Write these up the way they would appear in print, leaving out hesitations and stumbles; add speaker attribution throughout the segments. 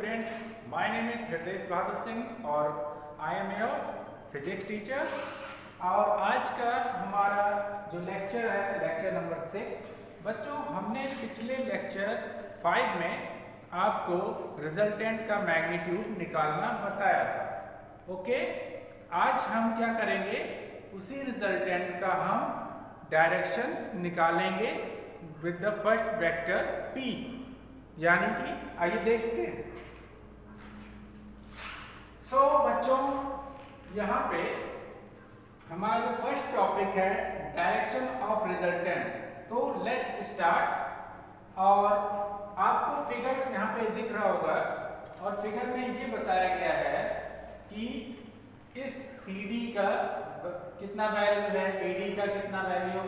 Speaker 1: students, my name is हृदय बहादुर सिंह और I am your physics teacher. और आज का हमारा जो लेक्चर है लेक्चर नंबर 6। बच्चों, हमने पिछले लेक्चर 5 में आपको रिजल्टेंट का मैग्नीट्यूड निकालना बताया था। ओके, आज हम क्या करेंगे, उसी रिजल्टेंट का हम डायरेक्शन निकालेंगे with the first vector p, यानी कि आइए देखते हैं। बच्चों, यहाँ पे हमारा जो फर्स्ट टॉपिक है डायरेक्शन ऑफ रिजल्टेंट, तो लेट स्टार्ट। और आपको फिगर यहाँ पे दिख रहा होगा और फिगर में ये बताया गया है कि इस CD का कितना वैल्यू है, AD का कितना वैल्यू है,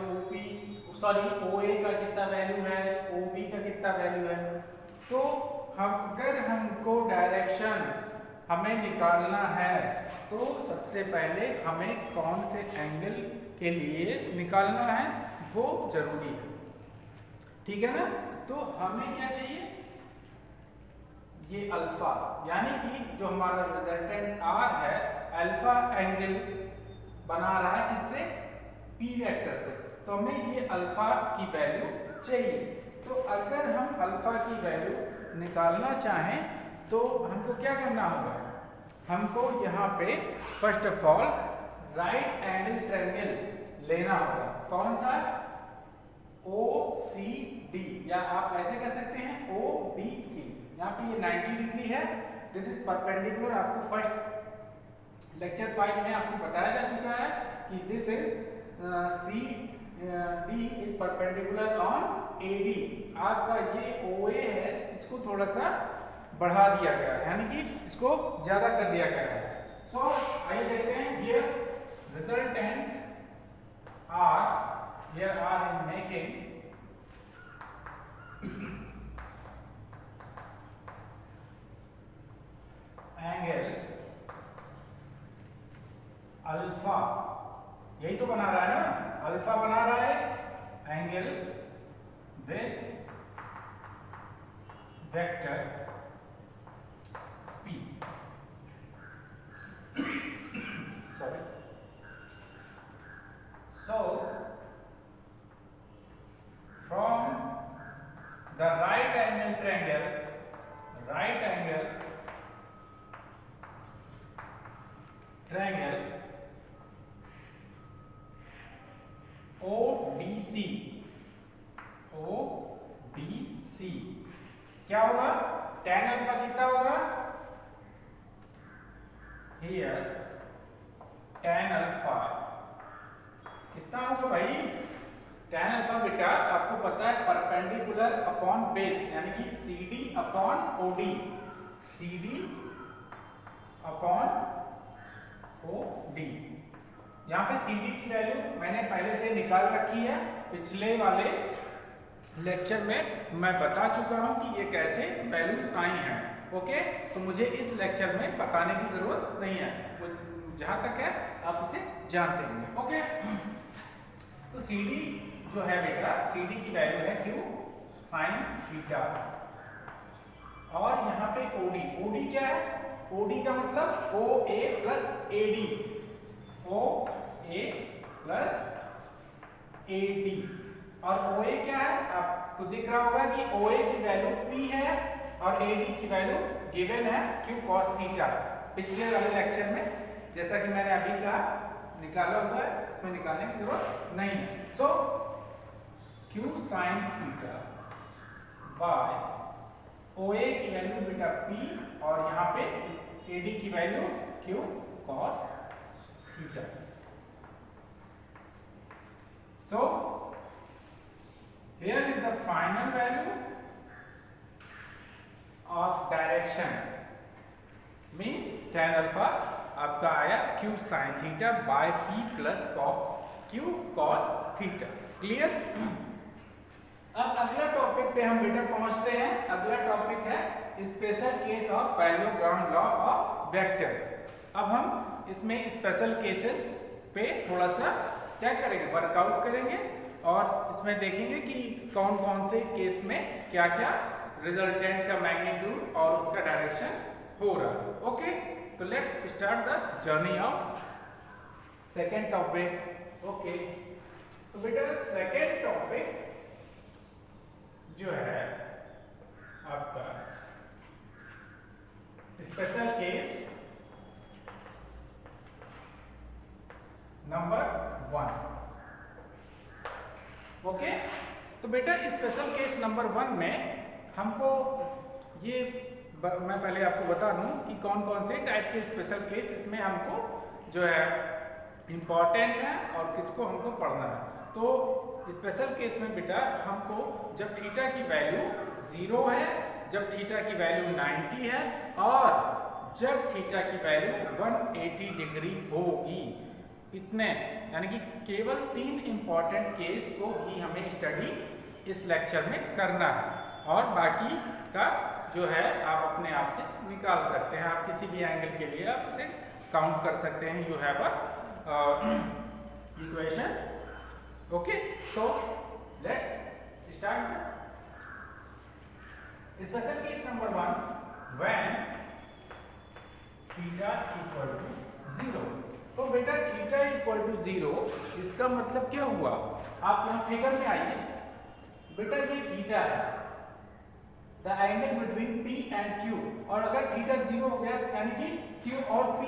Speaker 1: OA का कितना वैल्यू है, OB का कितना वैल्यू है। तो अगर हमको डायरेक्शन हमें निकालना है तो सबसे पहले हमें कौन से एंगल के लिए निकालना है वो जरूरी है, ठीक है ना। तो हमें क्या चाहिए, ये अल्फा, यानी कि जो हमारा रिजल्टेंट R है अल्फा एंगल बना रहा है किससे, P वेक्टर से। तो हमें ये अल्फा की वैल्यू चाहिए। तो अगर हम अल्फा की वैल्यू निकालना चाहें तो हमको क्या करना होगा, हमको यहाँ पे first of all right angle triangle लेना होगा। कौन सा, OCD, या आप ऐसे कह सकते हैं ODC। यहाँ पे ये 90 डिग्री है, दिस इज परपेंडिकुलर। आपको फर्स्ट लेक्चर 5 में आपको बताया जा चुका है कि this is CD is perpendicular on AD। आपका ये OA है, इसको थोड़ा सा बढ़ा दिया गया है, यानी कि इसको ज्यादा कर दिया गया है। सो आइए देखते हैं, ये resultant R, here R is making angle alpha, यही तो बना रहा है ना, अल्फा बना रहा है angle with vector P। sorry, so from the right angle triangle ODC क्या होगा, tan अल्फा कितना होगा, here tan अल्फा कितना होगा भाई, tan अल्फा बेटा आपको पता है परपेंडिकुलर अपॉन बेस, यानी कि CD upon OD, CD upon OD। यहाँ पे CD की वैल्यू मैंने पहले से निकाल रखी है, पिछले वाले लेक्चर में मैं बता चुका हूँ कि ये कैसे वैल्यूज आई हैं। ओके, तो मुझे इस लेक्चर में बताने की जरूरत नहीं है, जहाँ तक है आप इसे जानते होंगे। ओके, तो CD जो है बेटा, CD की वैल्यू है Q sin थीटा, और यहाँ पे OD क्या है, OD का मतलब OA plus AD, OA plus AD। और OA क्या है, आपको दिख रहा होगा कि OA की वैल्यू P है और AD की वैल्यू गिवन है Q cos थीटा। पिछले वाले लेक्चर में जैसा कि मैंने अभी कहा निकाला हुआ है, इसमें निकालने की जरूरत नहीं है। सो Q sin theta by OA की वैल्यू बेटा P और यहाँ पे AD की value Q cos theta. So here is the final value of direction, means tan alpha आपका आया Q sin theta by P plus Q cos theta. Clear. अब अगला टॉपिक पे हम बेटा पहुंचते हैं। अगला टॉपिक है special case of parallelogram law of vectors. अब हम इसमें स्पेशल केसेस पे थोड़ा सा क्या करेंगे, वर्कआउट करेंगे और इसमें देखेंगे कि कौन कौन से केस में क्या क्या रिजल्टेंट का मैग्नीट्यूड और उसका डायरेक्शन हो रहा है। ओके, तो let's start the journey of second topic. Okay, तो बेटा सेकेंड टॉपिक जो है आपका स्पेशल केस नंबर 1। ओके, तो बेटा स्पेशल केस नंबर 1 में हमको ये मैं पहले आपको बता दूं कि कौन कौन से टाइप के स्पेशल केस इसमें हमको जो है इम्पॉर्टेंट है और किसको हमको पढ़ना है। तो स्पेशल केस में बेटा हमको जब थीटा की वैल्यू 0 है, जब थीटा की वैल्यू 90 है और जब थीटा की वैल्यू 180 डिग्री होगी, इतने यानी कि केवल 3 इंपॉर्टेंट केस को ही हमें स्टडी इस लेक्चर में करना है और बाकी का जो है आप अपने आप से निकाल सकते हैं। आप किसी भी एंगल के लिए आप उसे काउंट कर सकते हैं। You have a equation. Okay, so let's start special case number 1 when theta equal to 0। तो बेटा थीटा इक्वल टू 0 इसका मतलब क्या हुआ? आप यहाँ फिगर में आइए बेटा, ये थीटा है, the angle between P and Q, और अगर थीटा 0 हो गया यानी कि Q और P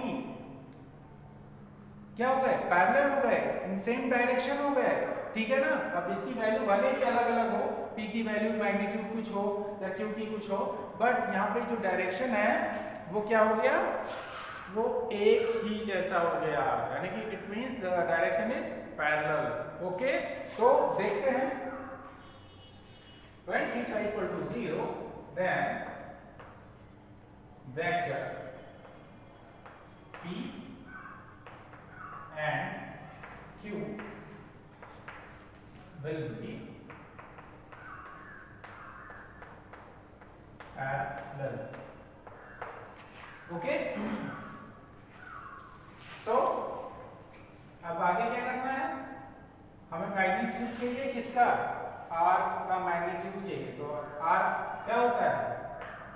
Speaker 1: क्या हो गए? पैरेलल हो गए, इन सेम डायरेक्शन हो गए, ठीक है ना। अब इसकी वैल्यू भले ही अलग अलग हो, P की वैल्यू मैग्नीट्यूड कुछ हो या Q की कुछ हो, बट यहाँ पे जो डायरेक्शन है वो क्या हो गया? वो एक ही जैसा हो गया, यानी कि it means the direction is parallel. Okay, तो देखते हैं when theta equal to 0 then vector P and Q will be parallel. Okay, so अब आगे क्या करना है? हमें मैग्नीट्यूड चाहिए किसका? R का मैग्नीट्यूड चाहिए। तो R क्या होता है?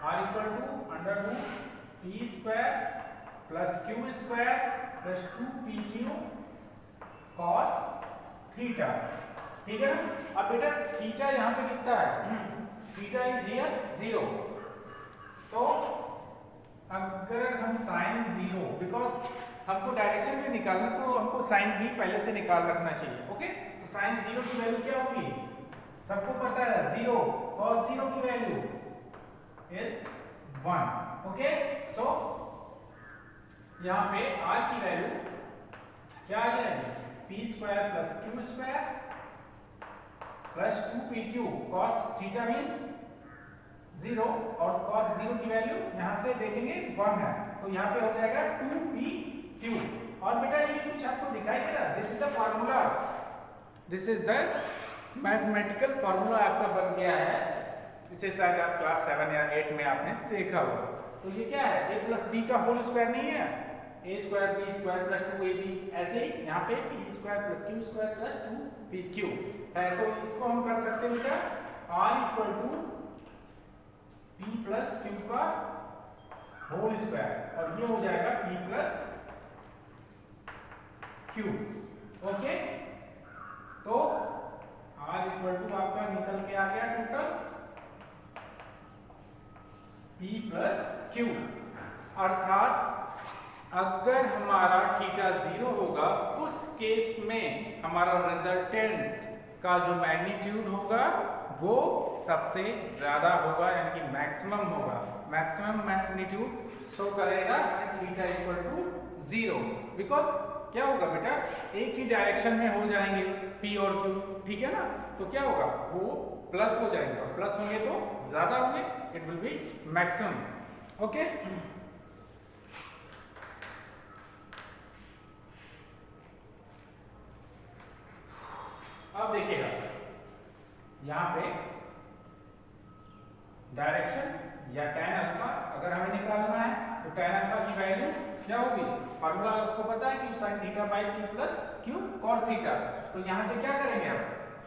Speaker 1: R equal to under root P square plus Q square plus 2PQ cos theta, ठीक है ना। अब बेटा थीटा यहाँ पे कितना है? Theta is here 0। तो अगर हम साइन 0, बिकॉज हमको डायरेक्शन में निकालना तो हमको साइन भी पहले से निकाल रखना चाहिए। ओके, तो साइन 0 की वैल्यू क्या होगी? सबको पता है 0, cos 0 की वैल्यू इज 1। ओके, सो यहाँ पे r की वैल्यू क्या आ जाएगी? P square plus Q square plus 2PQ cos theta means 0 और cos 0 की वैल्यू यहाँ से देखेंगे 1 है, तो यहाँ पे हो जाएगा 2PQ। और बेटा ये कुछ आपको दिखाई दे रहा है? This is the formula, this is the mathematical formula आपका बन गया है। इसे शायद आप क्लास 7 या 8 में आपने देखा होगा। तो ये क्या है? a प्लस b का होल स्क्वायर नहीं है, a square b square plus 2ab, ऐसे ही यहाँ पे p square plus q square plus 2pq है। तो इसको हम कर सकते हैं बेटा r equal to p plus q का होल स्क्वायर, और ये हो जाएगा p प्लस q। ओके, तो R इक्वल टू आपका निकल के आ गया टोटल P प्लस Q, अर्थात अगर हमारा थीटा 0 होगा उस केस में हमारा रिजल्टेंट का जो मैग्नीट्यूड होगा वो सबसे ज्यादा होगा, यानी कि मैक्सिमम होगा। मैक्सिमम मैग्नीट्यूड शो करेगा थीटा इक्वल टू 0, बिकॉज क्या होगा बेटा? एक ही डायरेक्शन में हो जाएंगे P और Q, ठीक है ना। तो क्या होगा? वो प्लस हो जाएंगे, और प्लस होंगे तो ज्यादा होंगे, it will B maximum. Okay, अब देखिएगा यहाँ पे डायरेक्शन या tan अल्फा अगर हमें निकालना है तो tan अल्फा की वैल्यू क्या होगी? फार्मूला आपको पता है कि sin theta by P plus Q cos theta. तो यहाँ से क्या करेंगे?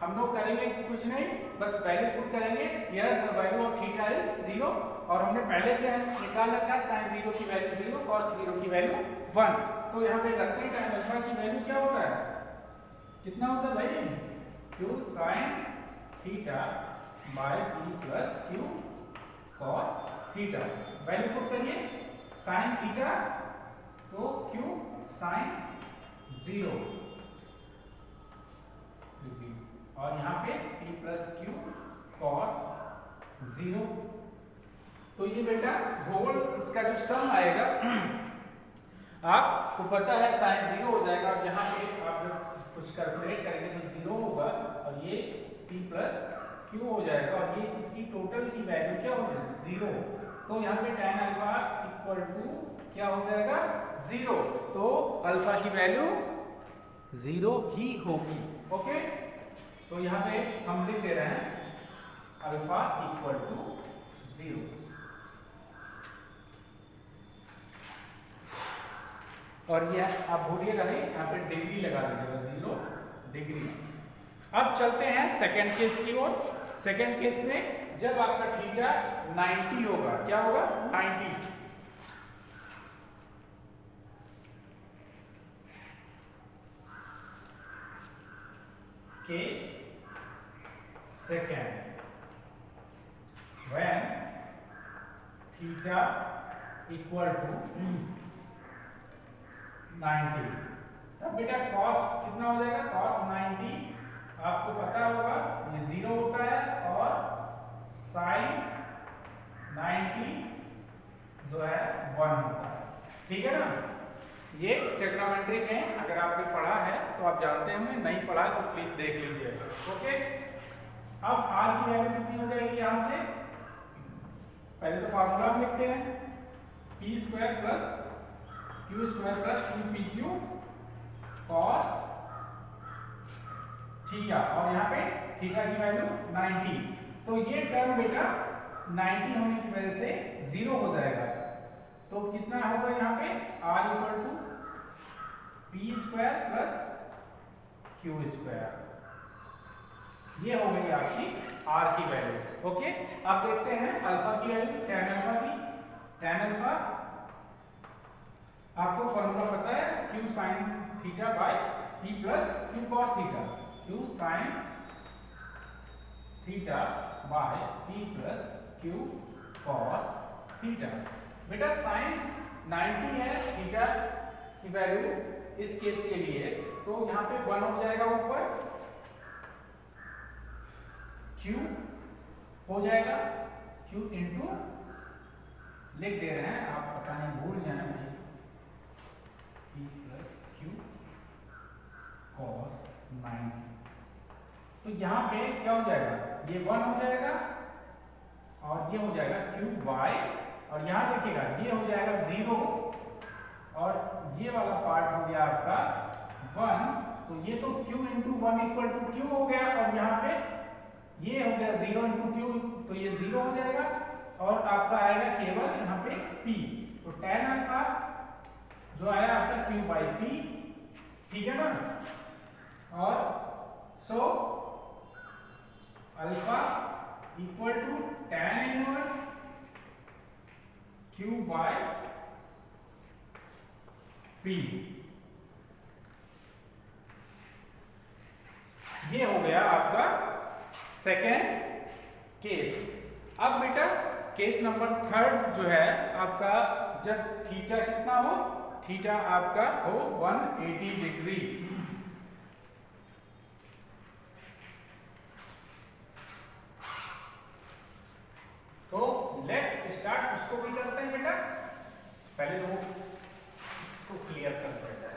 Speaker 1: अब हम लोग करेंगे कुछ नहीं, बस वैल्यू पुट करेंगे। Here the value of theta is 0 और हमने पहले से निकाल रखा है sin 0 की वैल्यू 0, cos 0 की वैल्यू 1। तो यहाँ पे रखते हैं tan अल्फा की वैल्यू क्या होता है, कितना होता है भाई, q sin theta by p plus q cos theta. Value put करिए, sin थीटा तो q sin 0 और यहाँ पे p प्लस क्यू cos 0। तो ये बेटा होल इसका जो सम आएगा आपको पता है sin 0 हो जाएगा, और यहाँ पे आप जब कुछ कैलकुलेट करेंगे तो 0 होगा और ये p प्लस क्यू हो जाएगा और ये इसकी टोटल की वैल्यू क्या हो जाएगी 0। तो यहाँ पे tan अल्फा इक्वल टू क्या हो जाएगा 0, तो अल्फा की वैल्यू 0 ही होगी। ओके, तो यहाँ पे हम लिख दे रहे हैं अल्फा इक्वल टू 0। और ये आप भूलिएगा नहीं, यहाँ पे डिग्री लगा दीजिएगा 0 डिग्री। अब चलते हैं सेकेंड केस की ओर। सेकेंड केस में जब आपका थीटा 90 होगा, क्या होगा 90, case second, when theta equal to 90, तब बेटा cos कितना हो जाएगा, cos 90 आपको पता होगा ये 0 होता है और sin 90 जो है 1 होता है। ठीक है ना, ये ट्रिग्नोमेट्री में अगर आपने पढ़ा है तो आप जानते होंगे, नहीं पढ़ा है तो प्लीज देख लीजिएगा। ओके, अब r की वैल्यू कितनी हो जाएगी, यहां से पहले तो फार्मूला हम लिखते हैं p square plus q square plus 2pq cos theta, और यहाँ पे थीटा की वैल्यू 90। तो ये टर्म बेटा 90 होने की वजह से 0 हो जाएगा। तो कितना होगा यहाँ पे r equal to p square plus q square, ये हो गई आपकी r की वैल्यू। ओके, अब देखते हैं अल्फा की वैल्यू, tan अल्फा की। tan अल्फा आपको फॉर्मूला पता है q sin theta by p plus q cos theta, q sin theta by p plus q cos theta. बेटा sin 90 है थीटा की वैल्यू इस केस के लिए, तो यहाँ पे 1 हो जाएगा, ऊपर q हो जाएगा, q इंटू लिख दे रहे हैं, आप पता नहीं भूल जाए भाई, p प्लस q cos 90। तो यहाँ पे क्या हो जाएगा, ये 1 हो जाएगा और ये हो जाएगा q बाय, और यहाँ देखिएगा ये हो जाएगा 0 और ये वाला पार्ट हो गया आपका 1, तो ये तो q into 1 equal to q हो गया, और यहाँ पे ये हो गया 0 इंटू क्यू, तो ये 0 हो जाएगा और आपका आएगा केवल यहाँ पे p। तो tan अल्फा जो आया आपका q बाई p, ठीक है ना, और so alpha equal to tan inverse q by p। ये हो गया आपका सेकेंड केस। अब बेटा केस नंबर थर्ड जो है आपका, जब थीटा कितना हो, थीटा आपका हो 180 डिग्री। तो लेट्स स्टार्ट, उसको भी करते हैं बेटा, पहले तो इसको क्लियर कर देता है।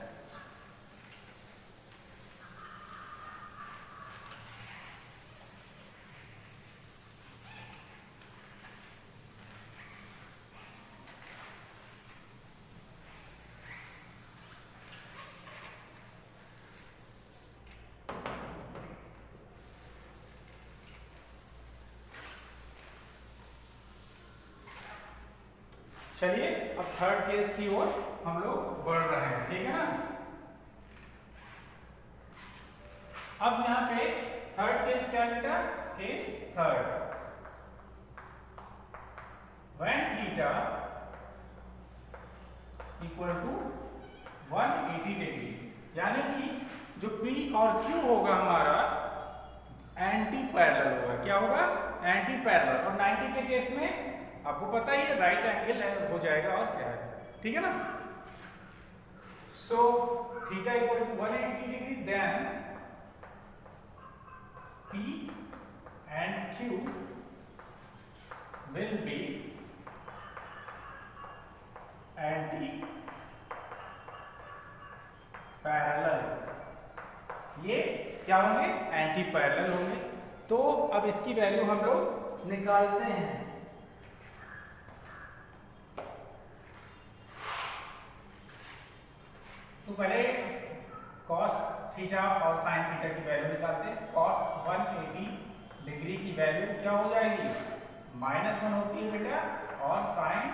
Speaker 1: चलिए अब थर्ड केस की ओर हम लोग बढ़ रहे हैं, ठीक है ना। अब यहाँ पे थर्ड केस क्या है बेटा? Case third, when theta equal to 180 degree, यानी कि जो P और Q होगा हमारा एंटी पैरेलल होगा। क्या होगा? Anti parallel. और 90 के केस में आपको पता ही है राइट एंगल हो जाएगा, और क्या है, ठीक है ना। So theta equal to 180 degree, then P and Q will be anti parallel. ये क्या होंगे? एंटी पैरेलल होंगे। तो अब इसकी वैल्यू हम लोग निकालते हैं। तो पहले cos थीटा और sin थीटा की वैल्यू निकालते हैं। cos 180 डिग्री की वैल्यू क्या हो जाएगी? -1 होती है बेटा, और sin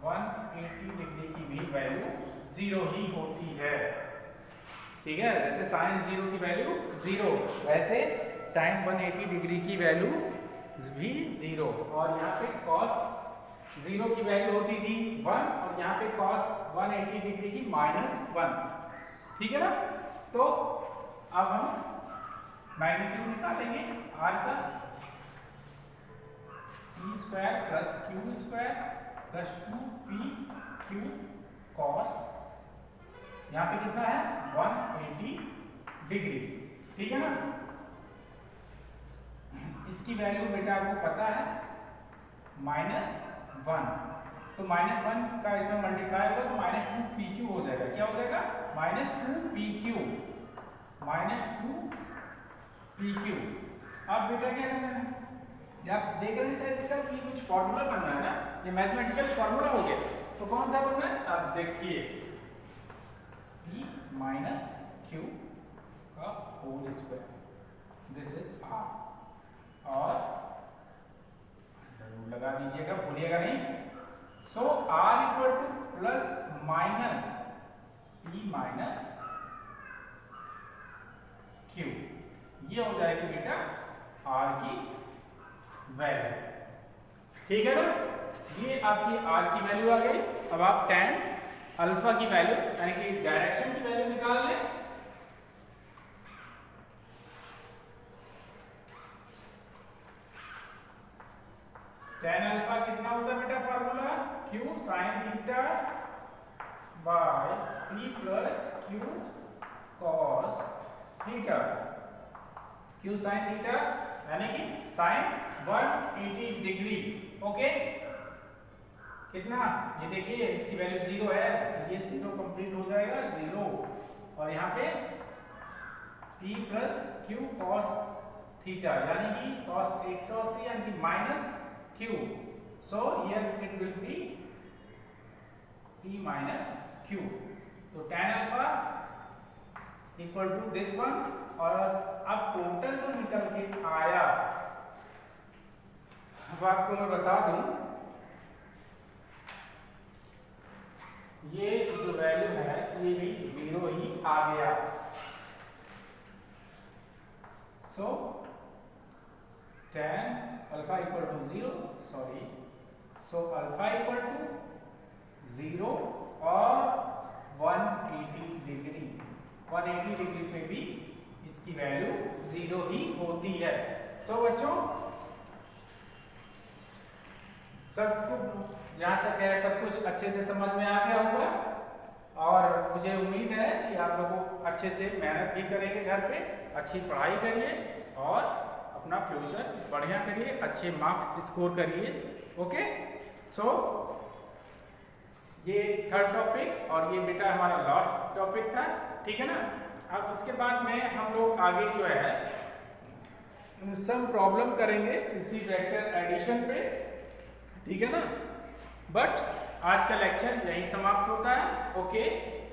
Speaker 1: 180 डिग्री की भी वैल्यू 0 ही होती है, ठीक है। जैसे sin 0 की वैल्यू 0, वैसे sin 180 डिग्री की वैल्यू भी 0। और यहाँ पे cos 0 की वैल्यू होती थी 1, और यहाँ पे cos 180 डिग्री की -1, ठीक है ना। तो अब हम मैग्नीट्यूड निकालेंगे r का, p² + q² + 2pq cos, यहाँ पे कितना है? 180 डिग्री, ठीक है ना। इसकी वैल्यू बेटा आपको पता है -1, तो -1 का इसमें मल्टीप्लाई होगा तो -2pq हो जाएगा। क्या हो जाएगा? -2pq, -2pq। अब बेटा क्या करना है? आप देख रहे हैं शायद इसका कि कुछ फॉर्मूला बनना है ना, ये मैथमेटिकल फॉर्मूला हो गया। तो कौन सा बनना है? आप देखिए, p - q का whole square, this is r, और अंडर लगा दीजिएगा, भूलिएगा नहीं। So r equal to plus minus p - q, ये हो जाएगी बेटा r की वैल्यू, ठीक है ना। ये आपकी r की वैल्यू आ गई। अब आप tan अल्फा की वैल्यू यानी कि डायरेक्शन की वैल्यू निकाल लें। tan अल्फा कितना होता है बेटा? Formula q sin theta by p plus q cos theta, q sin theta यानी कि sin 180 डिग्री, ओके। कितना? ये देखिए इसकी वैल्यू 0 है, तो ये 0 कंप्लीट हो जाएगा 0, और यहाँ पे p plus q cos theta यानी कि cos 180 यानी कि minus q, so here it will be p minus q। तो tan alpha equal to this one, और अब टोटल जो निकल के आया, अब आपको मैं बता दूं, ये जो वैल्यू है ये भी 0 ही आ गया। So tan alpha equal to 0, sorry, so alpha equal to 0 और 180 डिग्री, 180 डिग्री पे भी इसकी वैल्यू 0 ही होती है। सो बच्चों, सबको जहाँ तक है सब कुछ अच्छे से समझ में आ गया होगा, और मुझे उम्मीद है कि आप लोगों अच्छे से मेहनत भी करेंगे, घर पे अच्छी पढ़ाई करिए और अपना फ्यूचर बढ़िया करिए, अच्छे मार्क्स स्कोर करिए, ओके। सो ये थर्ड टॉपिक, और ये बेटा हमारा लास्ट टॉपिक था, ठीक है ना। अब उसके बाद में हम लोग आगे जो है सम प्रॉब्लम करेंगे इसी वेक्टर एडिशन पे, ठीक है ना। बट आज का लेक्चर यही समाप्त होता है, okay,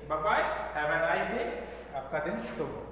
Speaker 1: bye bye, have a nice day, आपका दिन शुभ हो।